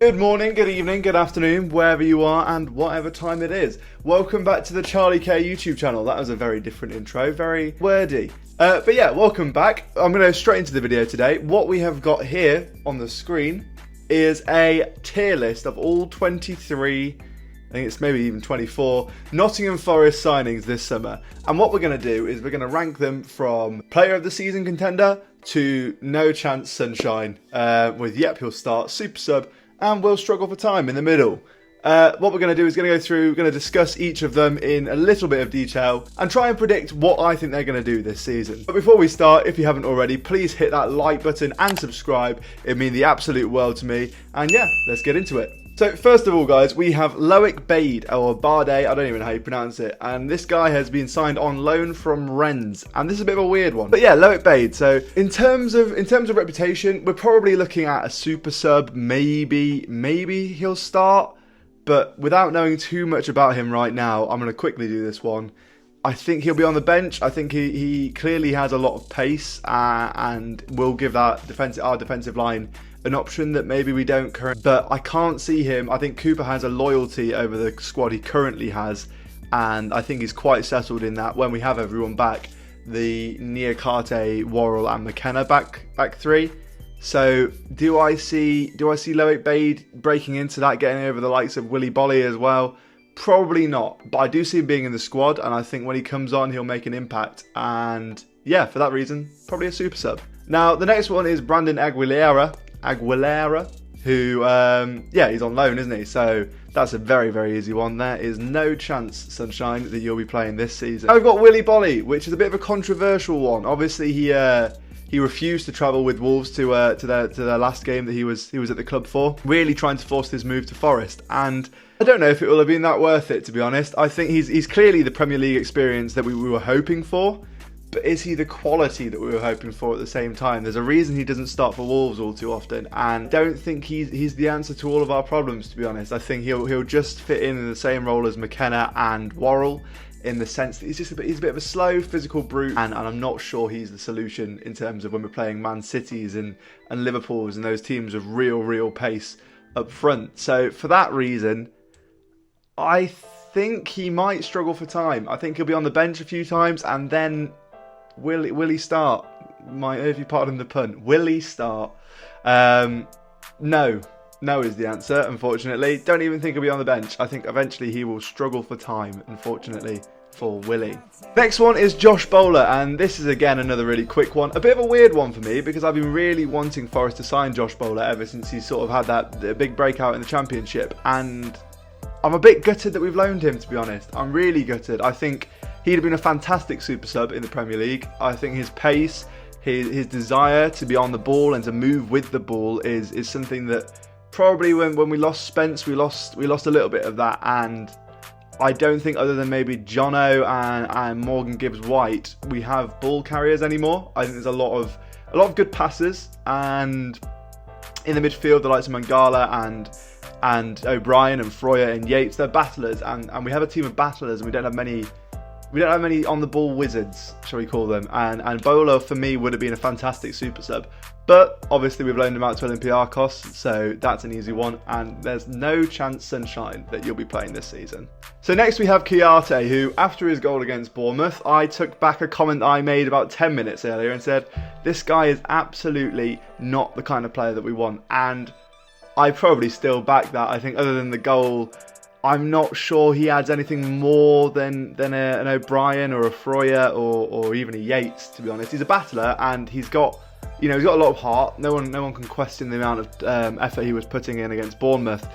Good morning, good evening, good afternoon, wherever you are and whatever time it is. Welcome back to the Charlie K YouTube channel. That was a very different intro, very wordy. But yeah, welcome back. I'm going to go straight into the video today. What we have got here on the screen is a tier list of all 23, I think it's maybe even 24, Nottingham Forest signings this summer. And what we're going to do is we're going to rank them from Player of the Season contender to no chance sunshine, with yep, he'll start, super sub, and will struggle for time in the middle. What we're going to do is going to discuss each of them in a little bit of detail and try and predict what I think they're going to do this season. But before we start, if you haven't already, please hit that like button and subscribe. It'd mean the absolute world to me. And yeah, let's get into it. So first of all, guys, we have Loic Bade, or Bade, I don't even know how you pronounce it. And this guy has been signed on loan from Rennes. And this is a bit of a weird one. But yeah, Loic Bade. So in terms of reputation, we're probably looking at a super sub. Maybe he'll start. But without knowing too much about him right now, I'm going to quickly do this one. I think he'll be on the bench. I think he clearly has a lot of pace and will give that our defensive line an option that maybe we don't currently. But I can't see him. I think Cooper has a loyalty over the squad he currently has, and I think he's quite settled in that when we have everyone back, the Niakate, Worrell and McKenna back three. So do I see Loic Bade breaking into that, getting over the likes of Willy Bolly as well? Probably not, but I do see him being in the squad, and I think when he comes on, he'll make an impact. And yeah, for that reason, probably a super sub. Now, the next one is Brandon Aguilera, who, yeah, he's on loan, isn't he? So that's a very, very easy one. There is no chance, Sunshine, that you'll be playing this season. Now we've got Willy Bolly, which is a bit of a controversial one. Obviously, he refused to travel with Wolves to their last game that he was at the club for, really trying to force his move to Forest. And I don't know if it will have been that worth it, to be honest. I think he's clearly the Premier League experience that we were hoping for, but is he the quality that we were hoping for at the same time? There's a reason he doesn't start for Wolves all too often, and I don't think he's the answer to all of our problems, to be honest. I think he'll just fit in the same role as McKenna and Worrell, in the sense that he's a bit of a slow physical brute, and I'm not sure he's the solution in terms of when we're playing Man Cities and Liverpools and those teams with real pace up front. So for that reason, I think he might struggle for time. I think he'll be on the bench a few times, and then will he start? If you pardon the pun, will he start? No is the answer, unfortunately. Don't even think he'll be on the bench. I think eventually he will struggle for time, unfortunately, for Willy. Next one is Josh Bowler, and this is again another really quick one. A bit of a weird one for me, because I've been really wanting Forest to sign Josh Bowler ever since he sort of had that big breakout in the Championship, and I'm a bit gutted that we've loaned him, to be honest. I'm really gutted. I think he'd have been a fantastic super sub in the Premier League. I think his pace, his desire to be on the ball and to move with the ball is something that probably when we lost Spence, we lost a little bit of that. And I don't think, other than maybe Jono and Morgan Gibbs-White, we have ball carriers anymore. I think there's a lot of good passes, and in the midfield, the likes of Mangala and O'Brien and Freuer and Yates, they're battlers, and we have a team of battlers, and we don't have many on the ball wizards, shall we call them. And Bowler for me would have been a fantastic super sub, but obviously we've loaned him out to Olympiacos, so that's an easy one, and there's no chance, Sunshine, that you'll be playing this season. So next we have COYR, who, after his goal against Bournemouth, I took back a comment I made about 10 minutes earlier and said, this guy is absolutely not the kind of player that we want, and I probably still back that. I think other than the goal, I'm not sure he adds anything more than an O'Brien or a Freuer or even a Yates, to be honest. He's a battler, and he's got a lot of heart. No one can question the amount of effort he was putting in against Bournemouth,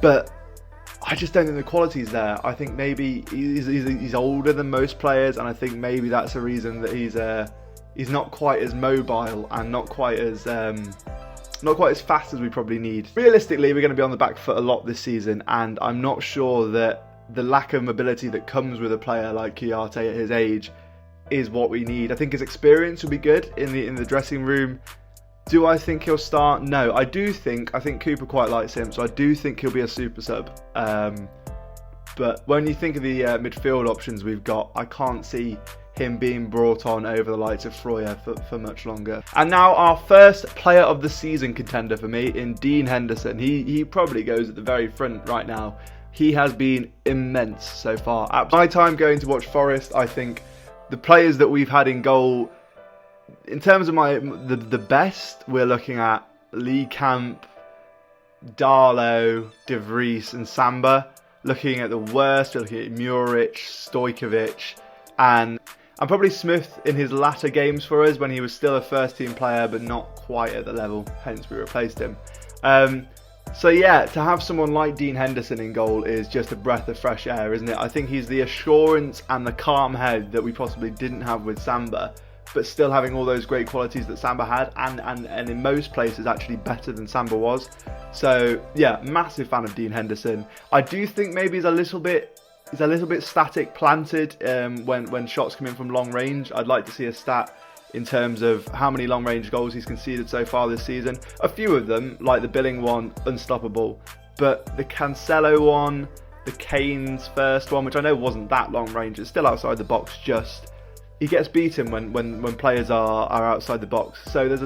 but I just don't think the quality's there. I think maybe he's older than most players, and I think maybe that's a reason that he's not quite as mobile and not quite as fast as we probably need. Realistically, we're going to be on the back foot a lot this season, and I'm not sure that the lack of mobility that comes with a player like COYR at his age is what we need. I think his experience will be good in the dressing room. Do I think he'll start? No. I think Cooper quite likes him, so I do think he'll be a super sub. But when you think of the midfield options we've got, I can't see him being brought on over the likes of Freuer for much longer. And now our first player of the season contender for me in Dean Henderson. He probably goes at the very front right now. He has been immense so far. At my time going to watch Forest, I think the players that we've had in goal, in terms of the best, we're looking at Lee Camp, Darlow, De Vries and Samba. Looking at the worst, we're looking at Muric, Stojkovic, and probably Smith in his latter games for us when he was still a first team player but not quite at the level, hence we replaced him. So yeah, to have someone like Dean Henderson in goal is just a breath of fresh air, isn't it? I think he's the assurance and the calm head that we possibly didn't have with Samba, but still having all those great qualities that Samba had, and in most places actually better than Samba was. So yeah, massive fan of Dean Henderson. I do think maybe he's a little bit static planted when shots come in from long range. I'd like to see a stat in terms of how many long range goals he's conceded so far this season. A few of them, like the Billing one, unstoppable, but the Cancelo one, the Kane's first one, which I know wasn't that long range, it's still outside the box just. He gets beaten when players are outside the box. So there's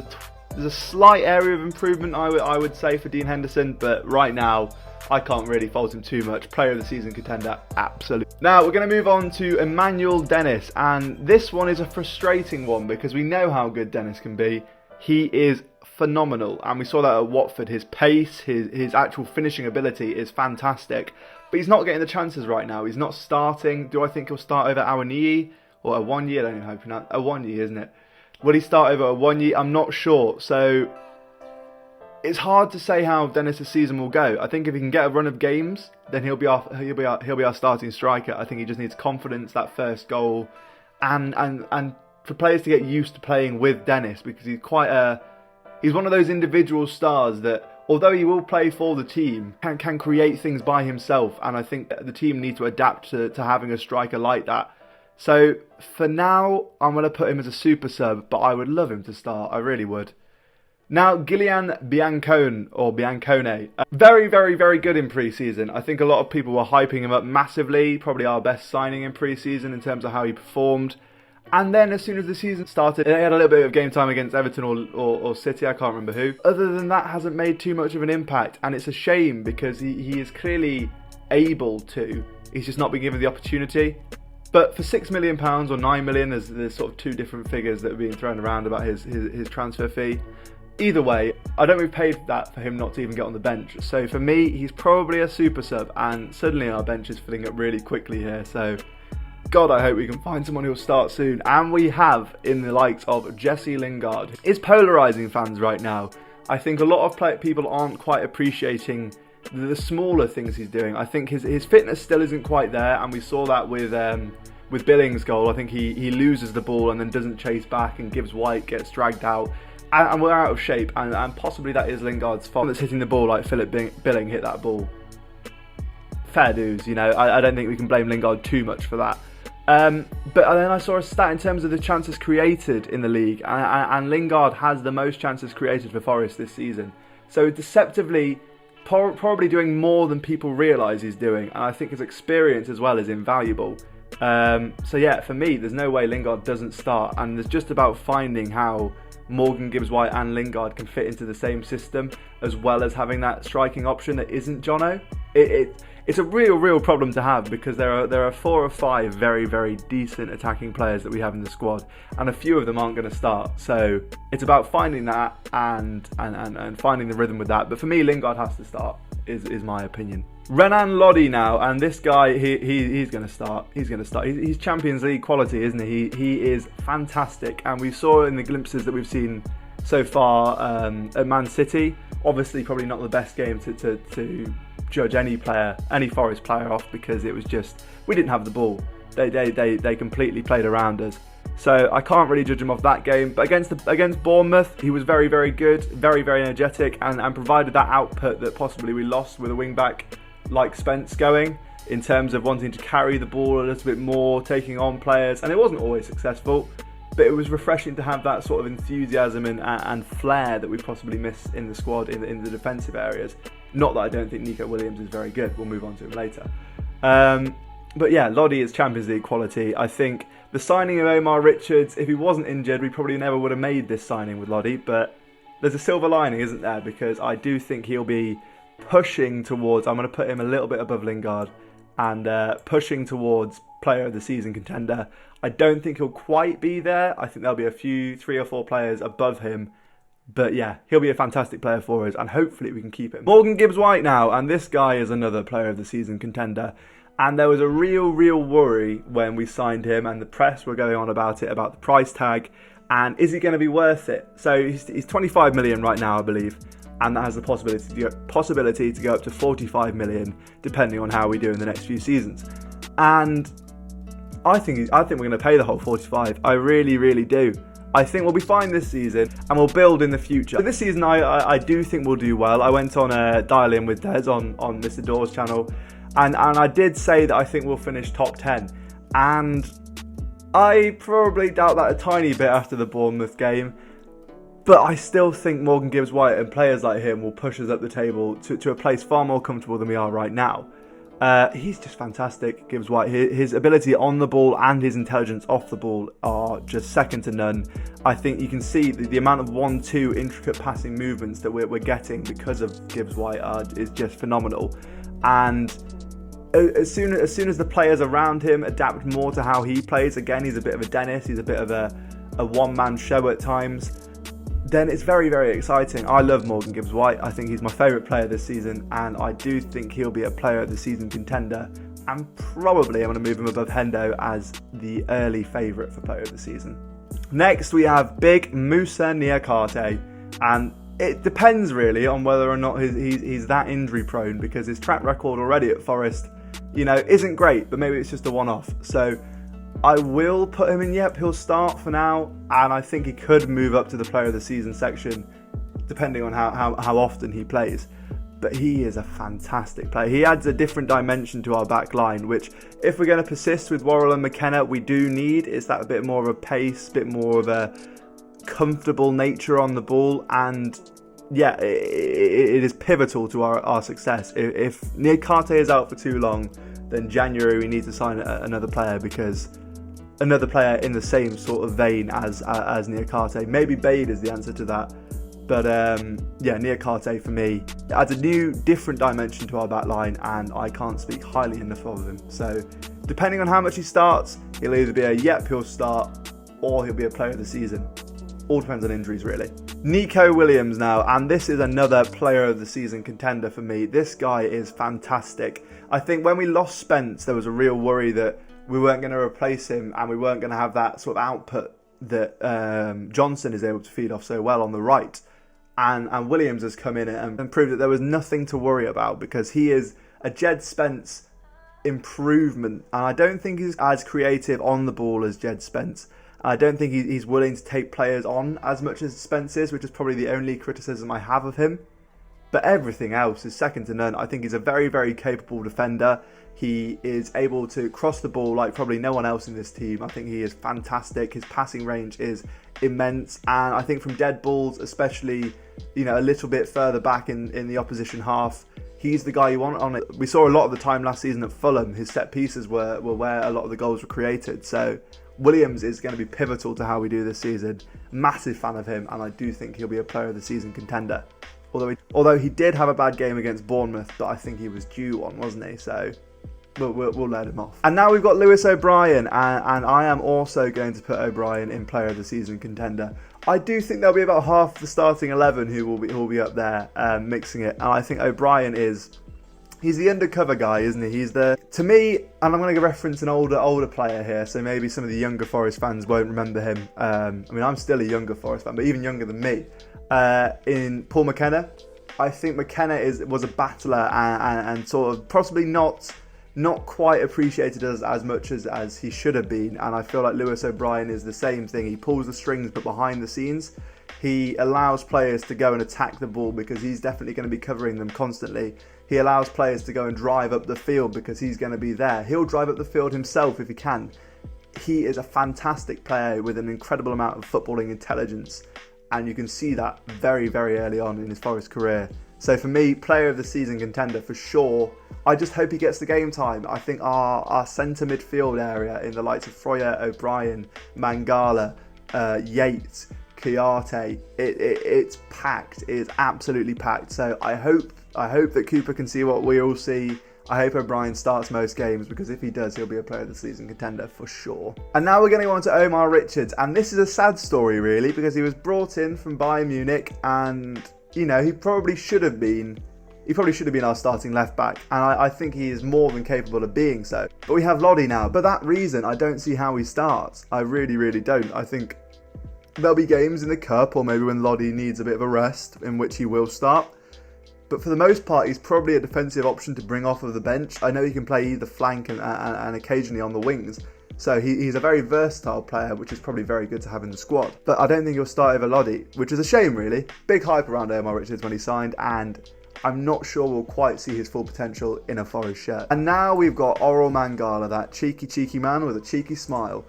a slight area of improvement I would say for Dean Henderson, but right now I can't really fault him too much. Player of the season contender, absolutely. Now we're going to move on to Emmanuel Dennis, and this one is a frustrating one because we know how good Dennis can be. He is phenomenal, and we saw that at Watford. His pace, his actual finishing ability is fantastic, but he's not getting the chances right now. He's not starting. Do I think he'll start over Awoniyi or Awoniyi? I don't know how to pronounce Awoniyi, isn't it? Will he start over Awoniyi? I'm not sure. So it's hard to say how Dennis' season will go. I think if he can get a run of games, then he'll be our starting striker. I think he just needs confidence, that first goal, and for players to get used to playing with Dennis, because he's one of those individual stars that, although he will play for the team, can create things by himself, and I think the team need to adapt to having a striker like that. So for now, I'm going to put him as a super sub, but I would love him to start. I really would. Now, Gillian Biancone, very, very, very good in pre-season. I think a lot of people were hyping him up massively, probably our best signing in pre-season in terms of how he performed. And then as soon as the season started, he had a little bit of game time against Everton or City, I can't remember who. Other than that, hasn't made too much of an impact, and it's a shame because he is clearly able to. He's just not been given the opportunity. But for £6 million or £9 million, there's sort of two different figures that are being thrown around about his transfer fee. Either way, I don't think we've paid that for him not to even get on the bench. So for me, he's probably a super sub, and suddenly our bench is filling up really quickly here. So God, I hope we can find someone who'll start soon. And we have in the likes of Jesse Lingard. It's polarising fans right now. I think a lot of people aren't quite appreciating the smaller things he's doing. I think his fitness still isn't quite there, and we saw that with Billing's goal. I think he loses the ball and then doesn't chase back, and Gibbs White gets dragged out. And we're out of shape, and possibly that is Lingard's fault that's hitting the ball like Philip Billing hit that ball. Fair dues, you know. I don't think we can blame Lingard too much for that. But then I saw a stat in terms of the chances created in the league, and Lingard has the most chances created for Forest this season. So deceptively, probably doing more than people realise he's doing, and I think his experience as well is invaluable. So yeah, for me, there's no way Lingard doesn't start, and there's just about finding how Morgan, Gibbs White and Lingard can fit into the same system, as well as having that striking option that isn't Jono. It's a real problem to have, because there are 4 or 5 very, very decent attacking players that we have in the squad, and a few of them aren't going to start. So it's about finding that and finding the rhythm with that. But for me, Lingard has to start, is my opinion. Renan Lodi now, and this guy, he's going to start. He's Champions League quality, isn't he? He is fantastic, and we saw in the glimpses that we've seen so far at Man City. Obviously, probably not the best game to judge any Forest player off, because it was just, we didn't have the ball. They completely played around us. So I can't really judge him off that game. But against Bournemouth, he was very, very good, very, very energetic, and provided that output that possibly we lost with a wing back like Spence going, in terms of wanting to carry the ball a little bit more, taking on players, and it wasn't always successful, but it was refreshing to have that sort of enthusiasm and flair that we possibly miss in the squad in the defensive areas. Not that I don't think Nico Williams is very good, we'll move on to him later. But yeah, Lodi is Champions League quality. I think the signing of Omar Richards, if he wasn't injured, we probably never would have made this signing with Lodi. But there's a silver lining, isn't there? Because I do think he'll be pushing towards, I'm going to put him a little bit above Lingard, and pushing towards player of the season contender. I don't think he'll quite be there. I think there'll be a few, 3 or 4 players above him. But yeah, he'll be a fantastic player for us, and hopefully we can keep him. Morgan Gibbs-White now, and this guy is another player of the season contender. And there was a real worry when we signed him, and the press were going on about it, about the price tag, and is he going to be worth it? So he's 25 million right now, I believe, and that has the possibility to go up to 45 million, depending on how we do in the next few seasons. And I think we're going to pay the whole 45. I really do. I think we'll be fine this season, and we'll build in the future. So this season, I do think we'll do well. I went on a dial-in with Des on Mr. Dawes' channel, and I did say that I think we'll finish top 10. And I probably doubt that a tiny bit after the Bournemouth game. But I still think Morgan Gibbs-White and players like him will push us up the table to a place far more comfortable than we are right now. He's just fantastic, Gibbs-White. His ability on the ball and his intelligence off the ball are just second to none. I think you can see the amount of 1-2 intricate passing movements that we're getting because of Gibbs-White is just phenomenal. And as soon as the players around him adapt more to how he plays, again, he's a bit of a Dennis, he's a bit of a one-man show at times, then it's very exciting. I love Morgan Gibbs-White. I think he's my favourite player this season, and I do think he'll be a player of the season contender, and probably I'm going to move him above Hendo as the early favourite for player of the season. Next we have big Moussa Niakhaté, and it depends really on whether or not he's that injury prone, because his track record already at Forest, isn't great, but maybe it's just a one-off. So I will put him in, he'll start for now, and I think he could move up to the player of the season section, depending on how often he plays. But he is a fantastic player. He adds a different dimension to our back line, which if we're going to persist with Worrell and McKenna, we do need is that a bit more of a pace, bit more of a comfortable nature on the ball, and yeah, it is pivotal to our success. If Niakhaté is out for too long, then January we need to sign another player, because another player in the same sort of vein as Niakhaté. Maybe Bade is the answer to that. But yeah, Niakhaté for me adds a new, different dimension to our back line, and I can't speak highly enough of him. So depending on how much he starts, he'll either be he'll start, or he'll be a player of the season. All depends on injuries really. Nico Williams now, and this is another player of the season contender for me. This guy is fantastic. I think when we lost Spence, there was a real worry that we weren't going to replace him, and we weren't going to have that sort of output that Johnson is able to feed off so well on the right. And Williams has come in and proved that there was nothing to worry about, because he is a Jed Spence improvement. And I don't think he's as creative on the ball as Jed Spence. I don't think he's willing to take players on as much as Spence is, which is probably the only criticism I have of him. But everything else is second to none. I think he's a very capable defender. He is able to cross the ball like probably no one else in this team. I think he is fantastic. His passing range is immense. And I think from dead balls, especially, a little bit further back in the opposition half, he's the guy you want on it. We saw a lot of the time last season at Fulham, his set pieces were where a lot of the goals were created. So Williams is going to be pivotal to how we do this season. Massive fan of him, and I do think he'll be a player of the season contender. Although he did have a bad game against Bournemouth, but I think he was due one, wasn't he? So we'll let him off. And now we've got Lewis O'Brien, and I am also going to put O'Brien in player of the season contender. I do think there'll be about half the starting 11 who will be up there mixing it, and I think O'Brien he's the undercover guy, isn't he? To me, and I'm going to reference an older player here, so maybe some of the younger Forest fans won't remember him. I'm still a younger Forest fan, but even younger than me. In Paul McKenna, I think McKenna was a battler and sort of possibly not quite appreciated as much as he should have been, and I feel like Lewis O'Brien is the same thing. He pulls the strings, but behind the scenes he allows players to go and attack the ball, because he's definitely going to be covering them constantly. He allows players to go and drive up the field, because he's going to be there. He'll drive up the field himself if he can. He is a fantastic player with an incredible amount of footballing intelligence, and you can see that very early on in his Forest career. So for me, player of the season contender for sure, I just hope he gets the game time. I think our centre midfield area in the likes of Freuler, O'Brien, Mangala, Yates, Kouyaté, it's packed. It is absolutely packed. So I hope that Cooper can see what we all see. I hope O'Brien starts most games, because if he does, he'll be a player of the season contender for sure. And now we're getting on to Omar Richards, and this is a sad story really, because he was brought in from Bayern Munich, and you know, he probably should have been our starting left back, and I think he is more than capable of being so. But we have Lodi now. For that reason, I don't see how he starts. I really, really don't. I think there'll be games in the Cup, or maybe when Lodi needs a bit of a rest, in which he will start. But for the most part, he's probably a defensive option to bring off of the bench. I know he can play either flank and occasionally on the wings. So he's a very versatile player, which is probably very good to have in the squad. But I don't think he'll start over Lodi, which is a shame really. Big hype around Omar Richards when he signed, and I'm not sure we'll quite see his full potential in a Forest shirt. And now we've got Oral Mangala, that cheeky man with a cheeky smile.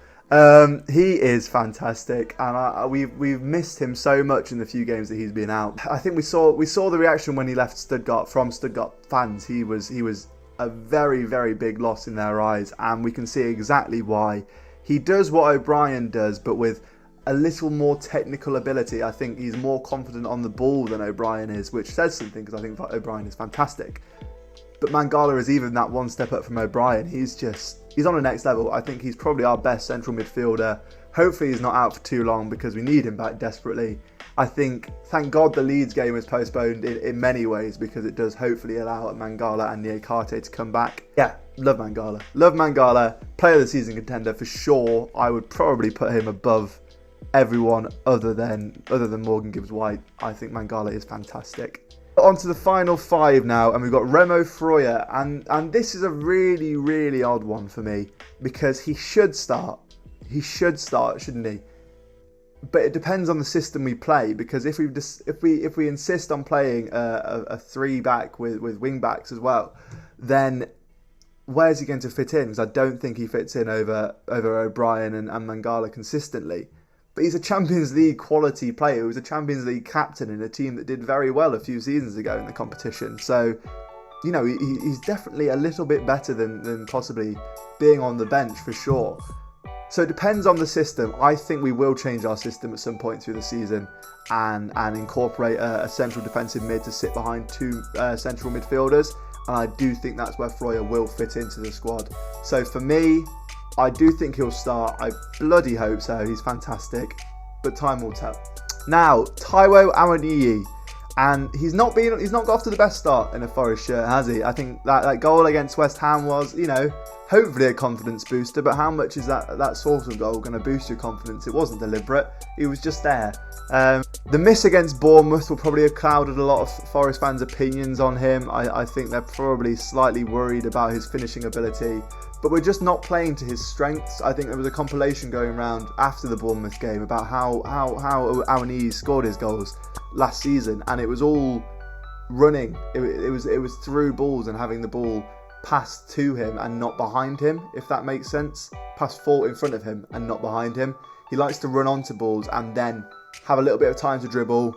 He is fantastic, and we've missed him so much in the few games that he's been out. I think we saw the reaction when he left Stuttgart from Stuttgart fans. He was a very, very big loss in their eyes, and we can see exactly why. He does what O'Brien does, but with a little more technical ability. I think he's more confident on the ball than O'Brien is, which says something, because I think O'Brien is fantastic. But Mangala is even that one step up from O'Brien. He's on the next level. I think he's probably our best central midfielder. Hopefully he's not out for too long, because we need him back desperately. I think, thank God the Leeds game was postponed in many ways, because it does hopefully allow Mangala and Niakate to come back. Yeah, love Mangala. Love Mangala. Player of the season contender for sure. I would probably put him above everyone other than Morgan Gibbs-White. I think Mangala is fantastic. On to the final five now, and we've got Remo Freuler, and this is a really, really odd one for me, because he should start. He should start, shouldn't he? But it depends on the system we play, because if we insist on playing a three back with wing backs as well, then where's he going to fit in? Because I don't think he fits in over O'Brien and Mangala consistently. But he's a Champions League quality player. He was a Champions League captain in a team that did very well a few seasons ago in the competition. So, you know, he's definitely a little bit better than possibly being on the bench for sure. So it depends on the system. I think we will change our system at some point through the season and incorporate a central defensive mid to sit behind two central midfielders. And I do think that's where Freuler will fit into the squad. So for me, I do think he'll start. I bloody hope so. He's fantastic. But time will tell. Now, Taiwo Awoniyi. And he's not got off to the best start in a Forest shirt, has he? I think that goal against West Ham was, you know, hopefully a confidence booster. But how much is that sort of goal going to boost your confidence? It wasn't deliberate. It was just there. The miss against Bournemouth will probably have clouded a lot of Forest fans' opinions on him. I think they're probably slightly worried about his finishing ability. But we're just not playing to his strengths. I think there was a compilation going around after the Bournemouth game about how Awoniyi scored his goals last season, and it was all running. It was through balls and having the ball passed to him and not behind him, if that makes sense. Passed in front of him and not behind him. He likes to run onto balls and then have a little bit of time to dribble,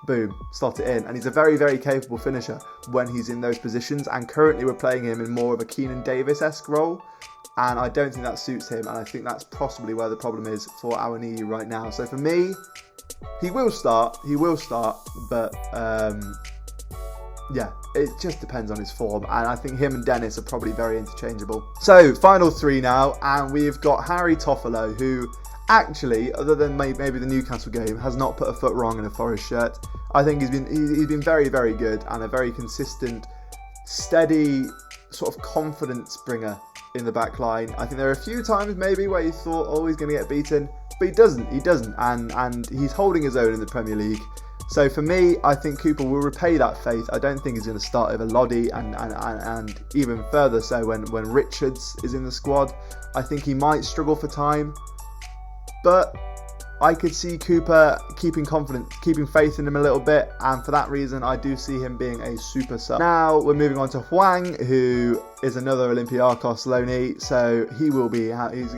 boom, slot it in. And he's a very, very capable finisher when he's in those positions. And currently we're playing him in more of a Keenan Davis-esque role. And I don't think that suits him. And I think that's possibly where the problem is for Awoniyi right now. So for me, he will start. But yeah, it just depends on his form. And I think him and Dennis are probably very interchangeable. So final three now. And we've got Harry Toffolo, who actually, other than maybe the Newcastle game, has not put a foot wrong in a Forest shirt. I think he's been very, very good and a very consistent, steady sort of confidence bringer in the back line. I think there are a few times maybe where you thought, oh, he's going to get beaten, but he doesn't, and he's holding his own in the Premier League. So for me, I think Cooper will repay that faith. I don't think he's going to start over Lodi, and even further so when Richards is in the squad. I think he might struggle for time. But I could see Cooper keeping faith in him a little bit, and for that reason I do see him being a super sub. Now we're moving on to Hwang, who is another Olympiacos loanee, so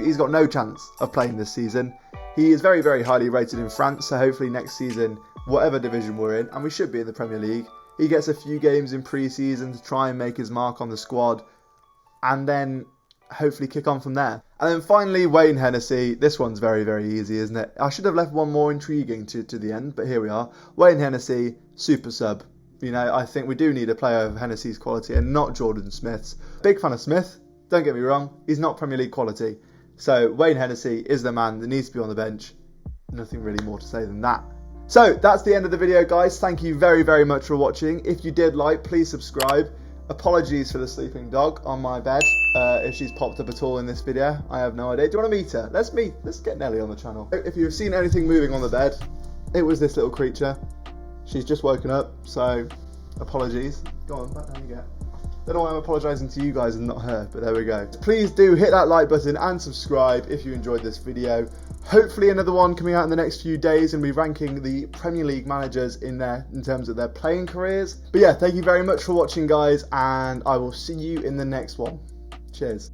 he's got no chance of playing this season. He is very, very highly rated in France, so hopefully next season, whatever division we're in, and we should be in the Premier League, he gets a few games in pre-season to try and make his mark on the squad, and then hopefully kick on from there. And then finally, Wayne Hennessy. This one's very, very easy, isn't it? I should have left one more intriguing to the end, but here we are. Wayne Hennessy, super sub. You know, I think we do need a player of Hennessy's quality and not Jordan Smith's. Big fan of Smith, don't get me wrong, he's not Premier League quality. So Wayne Hennessy is the man that needs to be on the bench. Nothing really more to say than that. So that's the end of the video, guys. Thank you very, very much for watching. If you did like, please subscribe. Apologies for the sleeping dog on my bed. If she's popped up at all in this video, I have no idea. Do you want to meet her? Let's get Nelly on the channel. If you've seen anything moving on the bed, it was this little creature. She's just woken up, so apologies. Go on, back down you get. Don't know why I'm apologising to you guys and not her, but there we go. Please do hit that like button and subscribe if you enjoyed this video. Hopefully another one coming out in the next few days, and be ranking the Premier League managers in terms of their playing careers. But yeah, thank you very much for watching, guys, and I will see you in the next one. Cheers.